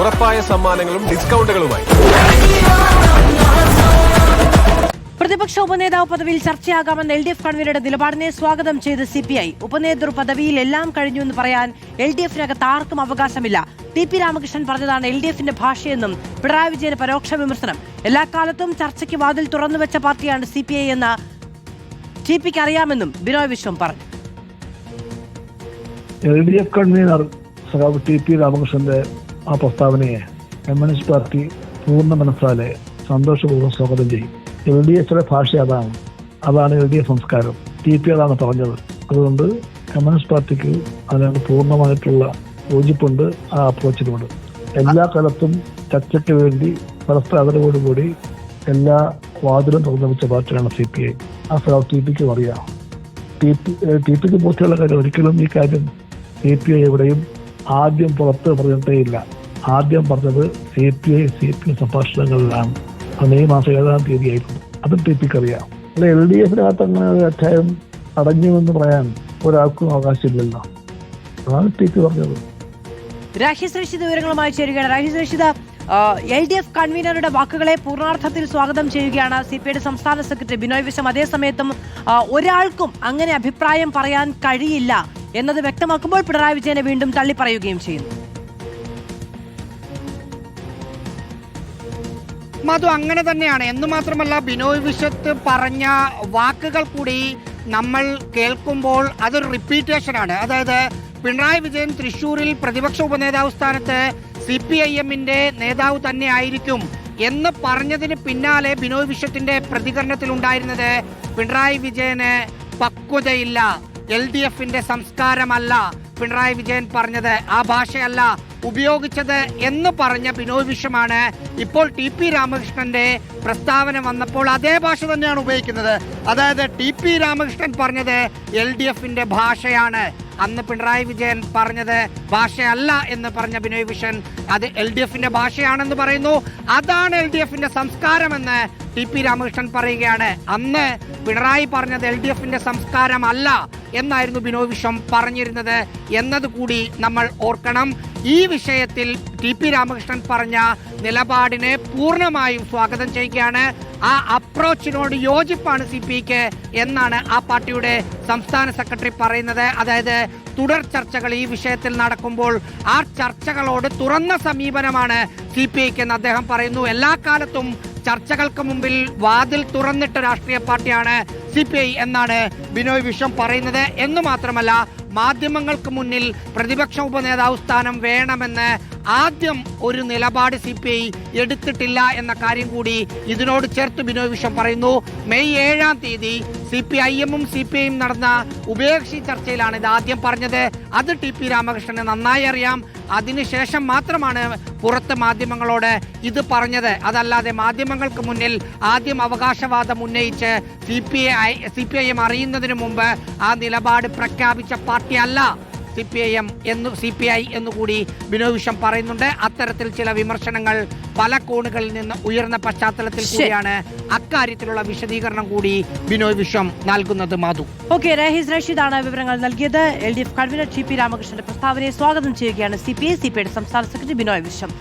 ഉറപ്പായ സമ്മാനങ്ങളും ഡിസ്കൗണ്ടുകളുമായി. പ്രതിപക്ഷ ഉപനേതാവ് പദവിയിൽ ചർച്ചയാകാമെന്ന LDF കൺവീനറുടെ നിലപാടിനെ സ്വാഗതം ചെയ്ത് CPI. ഉപനേതൃ പദവിയിൽ എല്ലാം കഴിഞ്ഞുവെന്ന് പറയാൻ LDF-നകത്ത് ആർക്കും അവകാശമില്ല. TP രാമകൃഷ്ണൻ പറഞ്ഞതാണ് LDF-ന്റെ ഭാഷയെന്നും പിണറായി വിജയന് പരോക്ഷ വിമർശനം. എല്ലാ കാലത്തും ചർച്ചയ്ക്ക് വാതിൽ തുറന്നുവെച്ച പാർട്ടിയാണ് CPI എന്ന് TP-ക്ക് അറിയാമെന്നും ബിനോയ് വിശ്വം പറഞ്ഞു. LDF കൺവീനർ സഖാവ് TP രാമകൃഷ്ണന്റെ ആ പ്രസ്താവനയെ കമ്മ്യൂണിസ്റ്റ് പാർട്ടി പൂർണ്ണ മനസ്സാലെ സന്തോഷപൂർവ്വം സ്വാഗതം ചെയ്യും. LDF-യുടെ ഭാഷ അതാണ് LDF സംസ്കാരം. TP അതാണ് പറഞ്ഞത്. അതുകൊണ്ട് കമ്മ്യൂണിസ്റ്റ് പാർട്ടിക്ക് അതിനോട് പൂർണ്ണമായിട്ടുള്ള യോജിപ്പുണ്ട്. ആ അപ്രോച്ചിലുമുണ്ട്. എല്ലാ കാലത്തും ചർച്ചയ്ക്ക് വേണ്ടി പരസ്പര ആദരവോടുകൂടി എല്ലാ വാതിലും തുറന്നു വെച്ച പാർട്ടിയാണ് CPI. ആ സഖാവ് TP-ക്കും അറിയാം. TP-ക്ക് ബോധ്യമുള്ള കാര്യം ഒരിക്കലും ഈ കാര്യം CPI എവിടെയും ആദ്യം പുറത്ത് പറഞ്ഞിട്ടേയില്ല. ആദ്യം പറഞ്ഞത് CPI സംഭാഷണങ്ങളിലാണ്. അത് മെയ് മാസം 7-ാം തീയതി ആയിരുന്നു. അതും TP-ക്ക് അറിയാം. അല്ല, LDF-നകത്ത് അങ്ങനെ ഒരു അധ്യായം അടഞ്ഞുവെന്ന് പറയാൻ ഒരാൾക്കും അവകാശമില്ലല്ലോ. അതാണ് TP പറഞ്ഞത്. രാഹിസ് റഷീദ് വിവരങ്ങളുമായി ചേരുകയാണ്. രാഹിസ് റഷീദ്, LDF കൺവീനറുടെ വാക്കുകളെ പൂർണ്ണാർത്ഥത്തിൽ സ്വാഗതം ചെയ്യുകയാണ് CPI-യുടെ സംസ്ഥാന സെക്രട്ടറി ബിനോയ് വിശ്വം. അതേസമയത്തും ഒരാൾക്കും അങ്ങനെ അഭിപ്രായം പറയാൻ കഴിയില്ല എന്നത് വ്യക്തമാക്കുമ്പോൾ പിണറായി വിജയനെ വീണ്ടും തള്ളിപ്പറയുകയും ചെയ്യുന്നു. മധു, അങ്ങനെ തന്നെയാണ്. എന്ന് മാത്രമല്ല, ബിനോയ് വിശ്വത്ത് പറഞ്ഞ വാക്കുകൾ കൂടി നമ്മൾ കേൾക്കുമ്പോൾ അതൊരു റിപ്പീറ്റേഷനാണ്. അതായത് പിണറായി വിജയൻ തൃശ്ശൂരിൽ പ്രതിപക്ഷ ഉപനേതാവ് സ്ഥാനത്ത് CPIM-ന്റെ നേതാവ് തന്നെ ആയിരിക്കും എന്ന് പറഞ്ഞതിന് പിന്നാലെ ബിനോയ് വിശ്വത്തിന്റെ പ്രതികരണത്തിലുണ്ടായിരുന്നത് പിണറായി വിജയന് പക്വതയില്ല, LDF-ന്റെ സംസ്കാരമല്ല പിണറായി വിജയൻ പറഞ്ഞത്, ആ ഭാഷയല്ല ഉപയോഗിച്ചത് എന്ന് പറഞ്ഞ ബിനോയ് വിശ്വമാണ് ഇപ്പോൾ TP രാമകൃഷ്ണന്റെ പ്രസ്താവന വന്നപ്പോൾ അതേ ഭാഷ തന്നെയാണ് ഉപയോഗിക്കുന്നത്. അതായത് TP രാമകൃഷ്ണൻ പറഞ്ഞത് LDF-ന്റെ ഭാഷയാണ്, അന്ന് പിണറായി വിജയൻ പറഞ്ഞത് ഭാഷയല്ല എന്ന് പറഞ്ഞ ബിനോയ് വിശ്വൻ അത് LDF-ന്റെ ഭാഷയാണെന്ന് പറയുന്നു. അതാണ് LDF-ന്റെ സംസ്കാരമെന്ന് TP രാമകൃഷ്ണൻ പറയുകയാണ്. അന്ന് പിണറായി പറഞ്ഞത് LDF-ന്റെ സംസ്കാരമല്ല എന്നായിരുന്നു ബിനോയ് വിശ്വം പറഞ്ഞിരുന്നത് എന്നതുകൂടി നമ്മൾ ഓർക്കണം. ഈ വിഷയത്തിൽ TP രാമകൃഷ്ണൻ പറഞ്ഞ നിലപാടിനെ പൂർണ്ണമായും സ്വാഗതം ചെയ്യുകയാണ്. ആ അപ്രോച്ചിനോട് യോജിപ്പാണ് CPI-ക്ക് എന്നാണ് ആ പാർട്ടിയുടെ സംസ്ഥാന സെക്രട്ടറി പറയുന്നത്. അതായത് തുടർ ചർച്ചകൾ ഈ വിഷയത്തിൽ നടക്കുമ്പോൾ ആ ചർച്ചകളോട് തുറന്ന സമീപനമാണ് CPI-ക്ക് എന്ന് അദ്ദേഹം പറയുന്നു. എല്ലാ കാലത്തും ചർച്ചകൾക്ക് മുമ്പിൽ വാതിൽ തുറന്നിട്ട രാഷ്ട്രീയ പാർട്ടിയാണ് CPI എന്നാണ് ബിനോയ് വിശ്വം പറയുന്നത്. എന്ന് മാത്രമല്ല, മാധ്യമങ്ങൾക്ക് മുന്നിൽ പ്രതിപക്ഷ ഉപനേതാവ് സ്ഥാനം വേണമെന്ന് ആദ്യം ഒരു നിലപാട് CPI എടുത്തിട്ടില്ല എന്ന കാര്യം കൂടി ഇതിനോട് ചേർത്ത് ബിനോയ് വിശ്വം പറയുന്നു. മെയ് 7-ാം തീയതി CPIM-ഉം CPI-യും നടന്ന ഉഭയകക്ഷി ചർച്ചയിലാണ് ഇത് ആദ്യം പറഞ്ഞത്. അത് TP രാമകൃഷ്ണന് നന്നായി അറിയാം. അതിനുശേഷം മാത്രമാണ് പുറത്ത് മാധ്യമങ്ങളോട് ഇത് പറഞ്ഞത്. അതല്ലാതെ മാധ്യമങ്ങൾക്ക് മുന്നിൽ ആദ്യം അവകാശവാദം ഉന്നയിച്ച് CPIM അറിയുന്നതിന് മുമ്പ് ആ നിലപാട് പ്രഖ്യാപിച്ച പാർട്ടിയല്ല CPI എന്നുകൂടി ബിനോയ് വിശ്വം പറയുന്നുണ്ട്. അത്തരത്തിൽ ചില വിമർശനങ്ങൾ പല കോണുകളിൽ നിന്ന് ഉയർന്ന പശ്ചാത്തലത്തിൽ കൂടിയാണ് അക്കാര്യത്തിലുള്ള വിശദീകരണം കൂടി ബിനോയ് വിശ്വം നൽകുന്നത്. മാധു, രാഹിസ് റഷീദാണ് വിവരങ്ങൾ നൽകിയത്. LDF കൺവീനർ TP രാമകൃഷ്ണന്റെ പ്രസ്താവനയെ സ്വാഗതം ചെയ്യുകയാണ് CPI. CPI-യുടെ സംസ്ഥാന സെക്രട്ടറി ബിനോയ് വിശ്വം.